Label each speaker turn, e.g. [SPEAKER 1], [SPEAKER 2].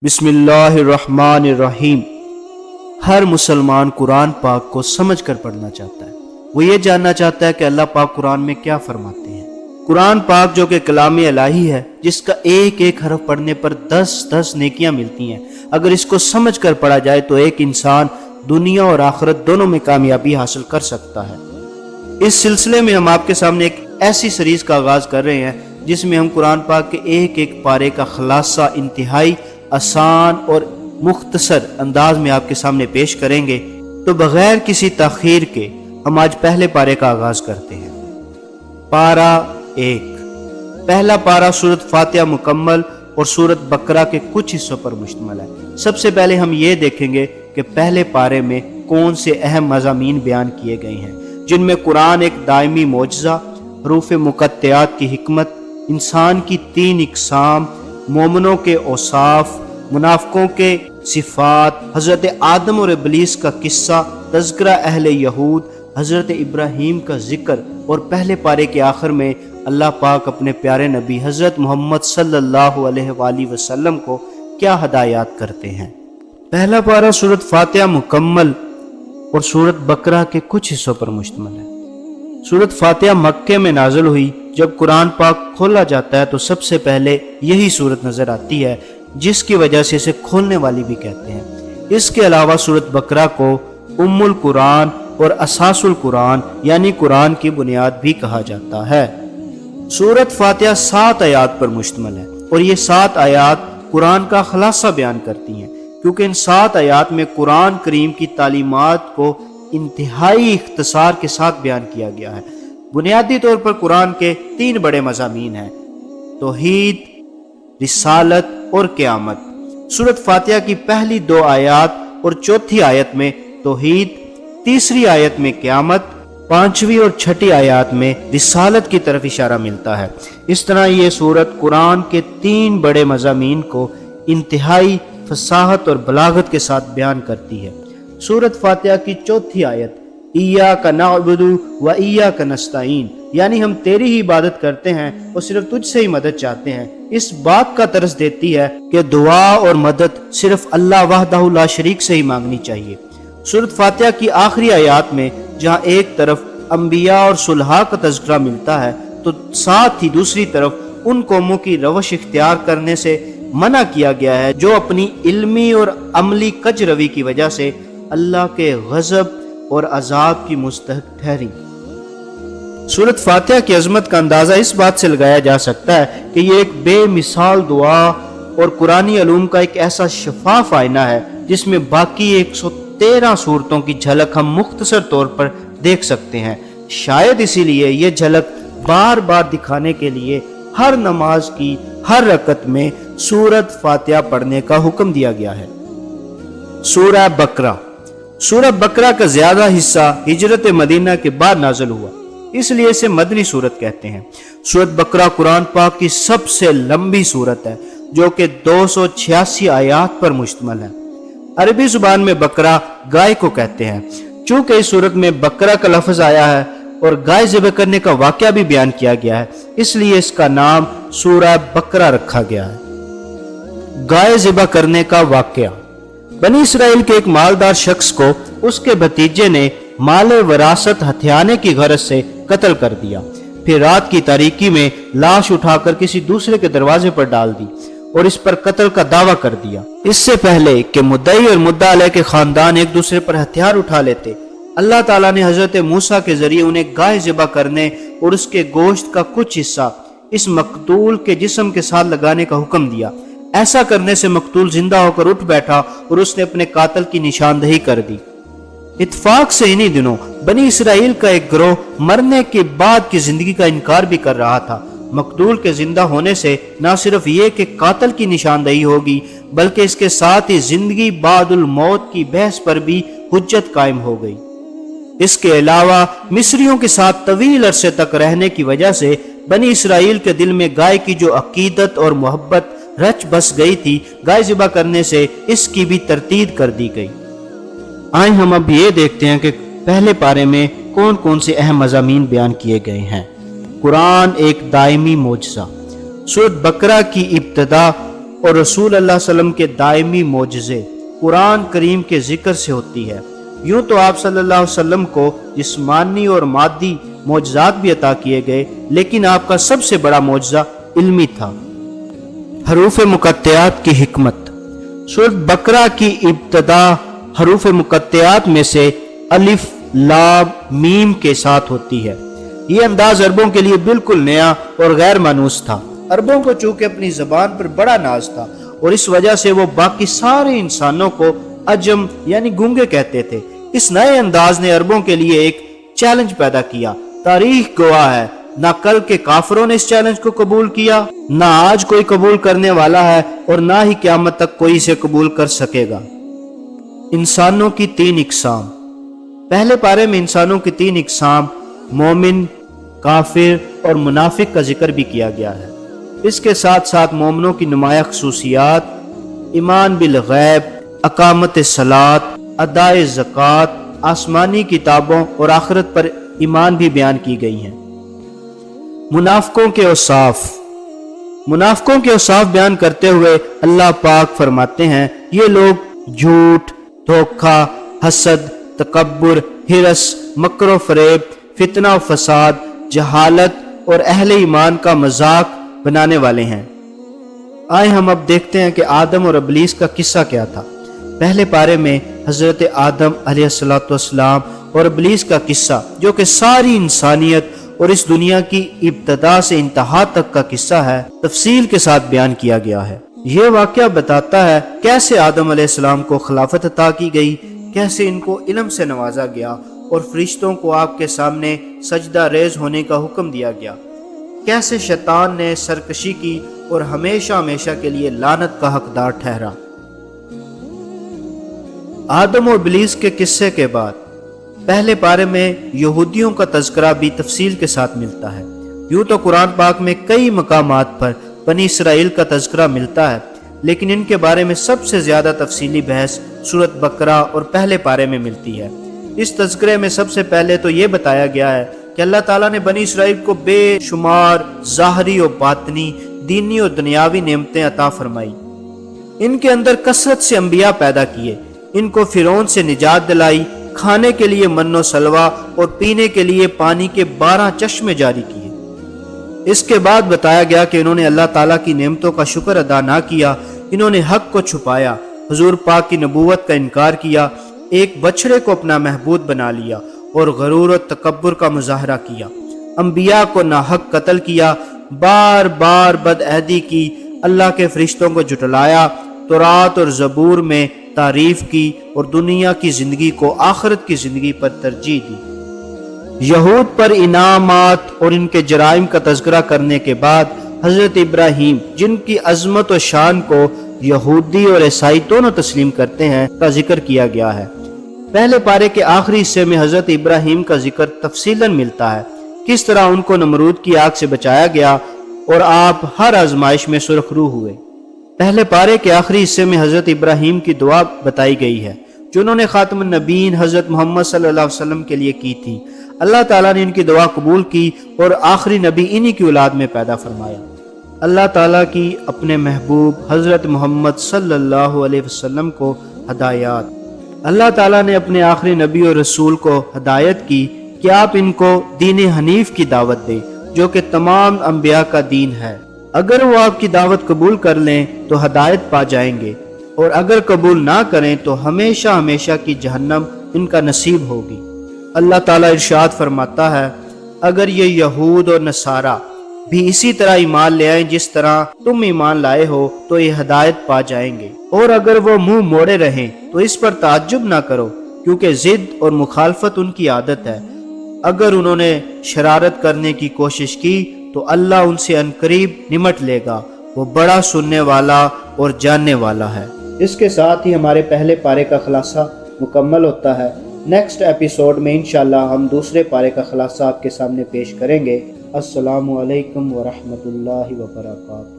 [SPEAKER 1] بسم اللہ الرحمن الرحیم۔ ہر مسلمان قرآن پاک کو سمجھ کر پڑھنا چاہتا ہے۔ وہ یہ جاننا چاہتا ہے کہ اللہ پاک قرآن میں کیا فرماتے ہیں۔ قرآن پاک جو کہ کلام الہی ہے، جس کا ایک ایک حرف پڑھنے پر 10 نیکیاں ملتی ہیں، اگر اس کو سمجھ کر پڑھا جائے تو ایک انسان دنیا اور آخرت دونوں میں کامیابی حاصل کر سکتا ہے۔ اس سلسلے میں ہم آپ کے سامنے ایک ایسی سیریز کا آغاز کر رہے ہیں جس میں ہم قرآن پاک کے ایک ایک پارے کا خلاصہ انتہائی آسان اور مختصر انداز میں آپ کے سامنے پیش کریں گے۔ تو بغیر کسی تاخیر کے ہم آج پہلے پارے کا آغاز کرتے ہیں۔ پارہ 1، پہلا پارہ سورۃ فاتحہ مکمل اور سورۃ بقرہ کے کچھ حصوں پر مشتمل ہے۔ سب سے پہلے ہم یہ دیکھیں گے کہ پہلے پارے میں کون سے اہم مضامین بیان کیے گئے ہیں، جن میں قرآن ایک دائمی معجزہ، حروف مقطعات کی حکمت، انسان کی 3 اقسام، مومنوں کے اوصاف، منافقوں کے صفات، حضرت آدم اور ابلیس کا قصہ، تذکرہ اہل یہود، حضرت ابراہیم کا ذکر، اور پہلے پارے کے آخر میں اللہ پاک اپنے پیارے نبی حضرت محمد صلی اللہ علیہ وآلہ وسلم کو کیا ہدایات کرتے ہیں۔ پہلا پارہ سورۃ فاتحہ مکمل اور سورۃ بقرہ کے کچھ حصوں پر مشتمل ہے۔ سورۃ فاتحہ مکے میں نازل ہوئی۔ جب قرآن پاک کھولا جاتا ہے تو سب سے پہلے یہی سورت نظر آتی ہے، جس کی وجہ سے اسے کھولنے والی بھی کہتے ہیں۔ اس کے علاوہ سورۃ بقرہ کو ام القرآن اور اساس القرآن یعنی قرآن کی بنیاد بھی کہا جاتا ہے۔ سورۃ فاتحہ 7 آیات پر مشتمل ہے اور یہ 7 آیات قرآن کا خلاصہ بیان کرتی ہیں، کیونکہ ان 7 آیات میں قرآن کریم کی تعلیمات کو انتہائی اختصار کے ساتھ بیان کیا گیا ہے۔ بنیادی طور پر قرآن کے 3 بڑے مضامین ہیں: توحید، رسالت اور قیامت۔ سورۃ فاتحہ کی پہلی 2 آیات اور چوتھی آیت میں توحید، تیسری آیت میں قیامت، 5ویں اور 6ٹھی آیات میں رسالت کی طرف اشارہ ملتا ہے۔ اس طرح یہ سورت قرآن کے 3 بڑے مضامین کو انتہائی فصاحت اور بلاغت کے ساتھ بیان کرتی ہے۔ سورۃ فاتحہ کی چوتھی آیت ایاک نعبد و ایاک نستعین یعنی ہم تیری ہی عبادت کرتے ہیں اور صرف تجھ سے ہی مدد چاہتے ہیں، اس بات کا درس دیتی ہے کہ دعا اور مدد صرف اللہ وحدہ لا شریک سے ہی مانگنی چاہیے۔ سورۃ فاتحہ کی آخری آیات میں جہاں ایک طرف انبیاء اور صلحاء کا تذکرہ ملتا ہے تو ساتھ ہی دوسری طرف ان قوموں کی روش اختیار کرنے سے منع کیا گیا ہے جو اپنی علمی اور عملی کج روی کی وجہ سے اللہ کے غضب اور عذاب کی مستحق ٹھہری۔ سورۃ فاتحہ کی عظمت کا اندازہ اس بات سے لگایا جا سکتا ہے کہ یہ ایک بے مثال دعا اور قرآنی علوم کا ایک ایسا شفاف آئینہ ہے جس میں باقی 113 سورتوں کی جھلک ہم مختصر طور پر دیکھ سکتے ہیں۔ شاید اسی لیے یہ جھلک بار بار دکھانے کے لیے ہر نماز کی ہر رکعت میں سورۃ فاتحہ پڑھنے کا حکم دیا گیا ہے۔ سورہ بقرہ۔ سورہ بقرہ کا زیادہ حصہ ہجرت مدینہ کے بعد نازل ہوا، اس لیے اسے مدنی سورت کہتے ہیں۔ سورۃ بقرہ قرآن پاک کی سب سے لمبی سورت ہے جو کہ 286 آیات پر مشتمل ہے۔ عربی زبان میں بقرہ گائے کو کہتے ہیں۔ چونکہ اس سورت میں بقرہ کا لفظ آیا ہے اور گائے ذبح کرنے کا واقعہ بھی بیان کیا گیا ہے، اس لیے اس کا نام سورہ بقرہ رکھا گیا ہے۔ گائے ذبح کرنے کا واقعہ۔ بنی اسرائیل کے ایک مالدار شخص کو اس کے بھتیجے نے مال وراثت ہتھیانے کی غرض سے قتل کر دیا، پھر رات کی تاریکی میں لاش اٹھا کر کسی دوسرے کے دروازے پر ڈال دی اور اس پر قتل کا دعویٰ کر دیا۔ اس سے پہلے کہ مدعی اور مدعا علیہ کے خاندان ایک دوسرے پر ہتھیار اٹھا لیتے، اللہ تعالیٰ نے حضرت موسیٰ کے ذریعے انہیں گائے ذبح کرنے اور اس کے گوشت کا کچھ حصہ اس مقتول کے جسم کے ساتھ لگانے کا حکم دیا۔ ایسا کرنے سے مقتول زندہ ہو کر اٹھ بیٹھا اور اس نے اپنے قاتل کی نشاندہی کر دی۔ اتفاق سے انہی دنوں بنی اسرائیل کا ایک گروہ مرنے کے بعد کی زندگی کا انکار بھی کر رہا تھا۔ مقتول کے زندہ ہونے سے نہ صرف یہ کہ قاتل کی نشاندہی ہوگی بلکہ اس کے ساتھ ہی زندگی بعد الموت کی بحث پر بھی حجت قائم ہو گئی۔ اس کے علاوہ مصریوں کے ساتھ طویل عرصے تک رہنے کی وجہ سے بنی اسرائیل کے دل میں گائے کی جو عقیدت اور محبت رچ بس گئی تھی، گائے ذبح کرنے سے اس کی بھی تردید کر دی گئی۔ آئیں ہم اب یہ دیکھتے ہیں کہ پہلے پارے میں کون کون سے اہم مضامین بیان کیے گئے ہیں۔ قرآن ایک دائمی معجزہ۔ سورۃ بقرہ کی ابتدا اور رسول اللہ صلی اللہ علیہ وسلم کے دائمی معجزے قرآن کریم کے ذکر سے ہوتی ہے۔ یوں تو آپ صلی اللہ علیہ وسلم کو جسمانی اور مادی معجزات بھی عطا کیے گئے، لیکن آپ کا سب سے بڑا معجزہ علمی تھا۔ حروف مقطعات کی حکمت۔ سورۃ بقرہ کی ابتدا حروف مقطعات میں سے الف، لام، میم کے ساتھ ہوتی ہے۔ یہ انداز عربوں کے لیے بالکل نیا اور غیر مانوس تھا۔ عربوں کو چونکہ اپنی زبان پر بڑا ناز تھا اور اس وجہ سے وہ باقی سارے انسانوں کو عجم یعنی گونگے کہتے تھے۔ اس نئے انداز نے عربوں کے لیے ایک چیلنج پیدا کیا۔ تاریخ گواہ ہے، نہ کل کے کافروں نے اس چیلنج کو قبول کیا، نہ آج کوئی قبول کرنے والا ہے، اور نہ ہی قیامت تک کوئی اسے قبول کر سکے گا۔ انسانوں کی 3 اقسام۔ پہلے پارے میں انسانوں کی 3 اقسام مومن، کافر اور منافق کا ذکر بھی کیا گیا ہے۔ اس کے ساتھ ساتھ مومنوں کی نمایاں خصوصیات، ایمان بالغیب، اقامت صلاۃ، ادائے زکوٰۃ، آسمانی کتابوں اور آخرت پر ایمان بھی بیان کی گئی ہیں۔ منافقوں کے اوصاف۔ منافقوں کے اوصاف بیان کرتے ہوئے اللہ پاک فرماتے ہیں، یہ لوگ جھوٹ، دھوکہ، حسد، تکبر، ہرس، مکر و فریب، فتنہ و فساد، جہالت اور اہل ایمان کا مذاق بنانے والے ہیں۔ آئے ہم اب دیکھتے ہیں کہ آدم اور ابلیس کا قصہ کیا تھا۔ پہلے پارے میں حضرت آدم علیہ السلام اور ابلیس کا قصہ، جو کہ ساری انسانیت اور اس دنیا کی ابتدا سے انتہا تک کا قصہ ہے، تفصیل کے ساتھ بیان کیا گیا ہے۔ یہ واقعہ بتاتا ہے کیسے آدم علیہ السلام کو خلافت عطا کی گئی، کیسے ان کو علم سے نوازا گیا اور فرشتوں کو آپ کے سامنے سجدہ ریز ہونے کا حکم دیا گیا، کیسے شیطان نے سرکشی کی اور ہمیشہ ہمیشہ کے لیے لعنت کا حقدار ٹھہرا۔ آدم اور ابلیس کے قصے کے بعد پہلے پارے میں یہودیوں کا تذکرہ بھی تفصیل کے ساتھ ملتا ہے۔ یوں تو قرآن پاک میں کئی مقامات پر بنی اسرائیل کا تذکرہ ملتا ہے، لیکن ان کے بارے میں سب سے زیادہ تفصیلی بحث سورۃ بقرہ اور پہلے پارے میں ملتی ہے۔ اس تذکرے میں سب سے پہلے تو یہ بتایا گیا ہے کہ اللہ تعالیٰ نے بنی اسرائیل کو بے شمار ظاہری و باطنی، دینی و دنیاوی نعمتیں عطا فرمائی۔ ان کے اندر کثرت سے انبیاء پیدا کیے، ان کو فرعون سے نجات دلائی، کھانے کے لیے من و سلوہ اور پینے کے لیے پانی کے 12 چشمے جاری کیے۔ اس کے بعد بتایا گیا کہ انہوں نے اللہ تعالیٰ کی نعمتوں کا شکر ادا نہ کیا، انہوں نے حق کو چھپایا، حضور پاک کی نبوت کا انکار کیا، ایک بچڑے کو اپنا معبود بنا لیا اور غرور و تکبر کا مظاہرہ کیا، انبیاء کو ناحق قتل کیا، بار بار بدعہدی کی، اللہ کے فرشتوں کو جھٹلایا، تورات اور زبور میں تعریف کی اور دنیا کی زندگی کو آخرت کی زندگی پر ترجیح دی۔ یہود پر انعامات اور ان کے جرائم کا تذکرہ کرنے کے بعد حضرت ابراہیم، جن کی عظمت و شان کو یہودی اور عیسائی دونوں تسلیم کرتے ہیں، کا ذکر کیا گیا ہے۔ پہلے پارے کے آخری حصے میں حضرت ابراہیم کا ذکر تفصیلاً ملتا ہے، کس طرح ان کو نمرود کی آگ سے بچایا گیا اور آپ ہر آزمائش میں سرخ رو ہوئے۔ پہلے پارے کے آخری حصے میں حضرت ابراہیم کی دعا بتائی گئی ہے، جو انہوں نے خاتم النبیین حضرت محمد صلی اللہ علیہ وسلم کے لیے کی تھی۔ اللہ تعالیٰ نے ان کی دعا قبول کی اور آخری نبی انہی کی اولاد میں پیدا فرمایا۔ اللہ تعالیٰ کی اپنے محبوب حضرت محمد صلی اللہ علیہ وسلم کو ہدایات۔ اللہ تعالیٰ نے اپنے آخری نبی اور رسول کو ہدایت کی کہ آپ ان کو دین حنیف کی دعوت دیں، جو کہ تمام انبیاء کا دین ہے۔ اگر وہ آپ کی دعوت قبول کر لیں تو ہدایت پا جائیں گے، اور اگر قبول نہ کریں تو ہمیشہ ہمیشہ کی جہنم ان کا نصیب ہوگی۔ اللہ تعالیٰ ارشاد فرماتا ہے، اگر یہ یہود اور نصارہ بھی اسی طرح ایمان لے آئیں جس طرح تم ایمان لائے ہو تو یہ ہدایت پا جائیں گے، اور اگر وہ منہ موڑے رہیں تو اس پر تعجب نہ کرو، کیونکہ ضد اور مخالفت ان کی عادت ہے۔ اگر انہوں نے شرارت کرنے کی کوشش کی تو اللہ ان سے عنقریب نمٹ لے گا، وہ بڑا سننے والا اور جاننے والا ہے۔ اس کے ساتھ ہی ہمارے پہلے پارے کا خلاصہ مکمل ہوتا ہے۔ نیکسٹ ایپیسوڈ میں انشاءاللہ ہم دوسرے پارے کا خلاصہ آپ کے سامنے پیش کریں گے۔ السلام علیکم ورحمۃ اللہ وبرکاتہ۔